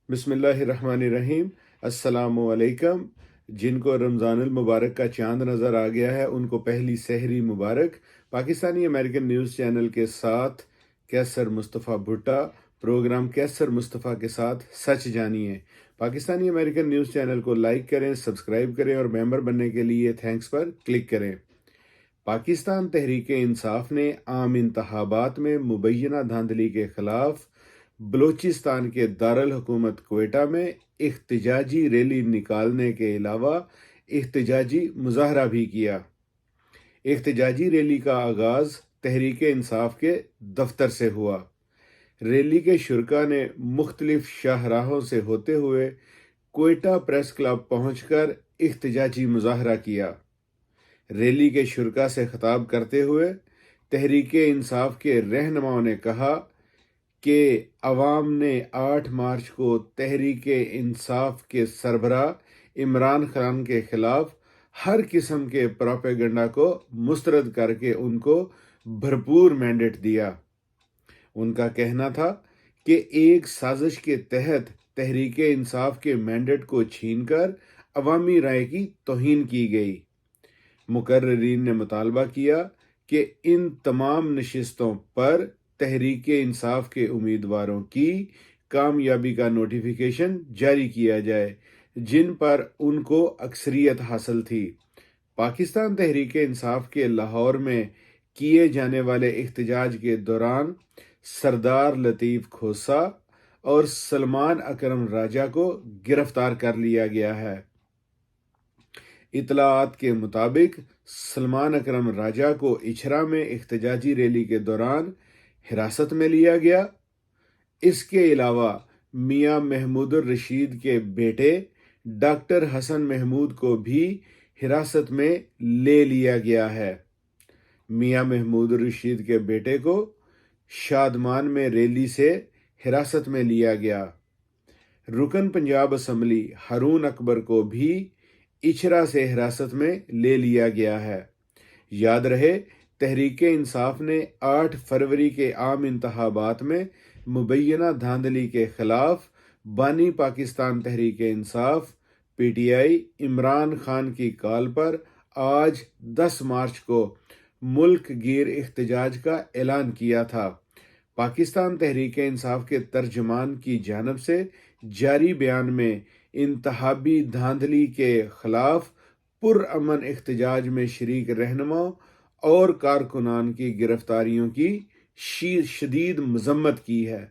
بسم اللہ الرحمن الرحیم۔ السلام علیکم۔ جن کو رمضان المبارک کا چاند نظر آ گیا ہے ان کو پہلی سحری مبارک۔ پاکستانی امریکن نیوز چینل کے ساتھ کیسر مصطفیٰ بھٹا، پروگرام کیسر مصطفیٰ کے ساتھ سچ جانیے۔ پاکستانی امریکن نیوز چینل کو لائک کریں، سبسکرائب کریں اور ممبر بننے کے لیے تھینکس پر کلک کریں۔ پاکستان تحریک انصاف نے عام انتخابات میں مبینہ دھاندلی کے خلاف بلوچستان کے دارالحکومت کوئٹہ میں احتجاجی ریلی نکالنے کے علاوہ احتجاجی مظاہرہ بھی کیا۔ احتجاجی ریلی کا آغاز تحریک انصاف کے دفتر سے ہوا۔ ریلی کے شرکاء نے مختلف شاہراہوں سے ہوتے ہوئے کوئٹہ پریس کلب پہنچ کر احتجاجی مظاہرہ کیا۔ ریلی کے شرکاء سے خطاب کرتے ہوئے تحریک انصاف کے رہنماؤں نے کہا کہ عوام نے 8 مارچ کو تحریک انصاف کے سربراہ عمران خان کے خلاف ہر قسم کے پروپیگنڈا کو مسترد کر کے ان کو بھرپور مینڈیٹ دیا۔ ان کا کہنا تھا کہ ایک سازش کے تحت تحریک انصاف کے مینڈیٹ کو چھین کر عوامی رائے کی توہین کی گئی۔ مقررین نے مطالبہ کیا کہ ان تمام نشستوں پر تحریک انصاف کے امیدواروں کی کامیابی کا نوٹیفیکیشن جاری کیا جائے جن پر ان کو اکثریت حاصل تھی۔ پاکستان تحریک انصاف کے لاہور میں کیے جانے والے احتجاج کے دوران سردار لطیف کھوسہ اور سلمان اکرم راجہ کو گرفتار کر لیا گیا ہے۔ اطلاعات کے مطابق سلمان اکرم راجہ کو اچھرا میں احتجاجی ریلی کے دوران حراست میں لیا گیا۔ اس کے علاوہ میاں محمود الرشید کے بیٹے ڈاکٹر حسن محمود کو بھی حراست میں لے لیا گیا ہے۔ میاں محمود الرشید کے بیٹے کو شادمان میں ریلی سے حراست میں لیا گیا۔ رکن پنجاب اسمبلی ہارون اکبر کو بھی اچھرا سے حراست میں لے لیا گیا ہے۔ یاد رہے تحریک انصاف نے 8 فروری کے عام انتخابات میں مبینہ دھاندلی کے خلاف بانی Pakistan Tehreek Insaf P T I Imran Khan کی کال پر آج 10 مارچ کو ملک گیر احتجاج کا اعلان کیا تھا۔ پاکستان تحریک انصاف کے ترجمان کی جانب سے جاری بیان میں انتخابی دھاندلی کے خلاف پرامن احتجاج میں شریک رہنماؤں اور کارکنان کی گرفتاریوں کی شدید مذمت کی ہے۔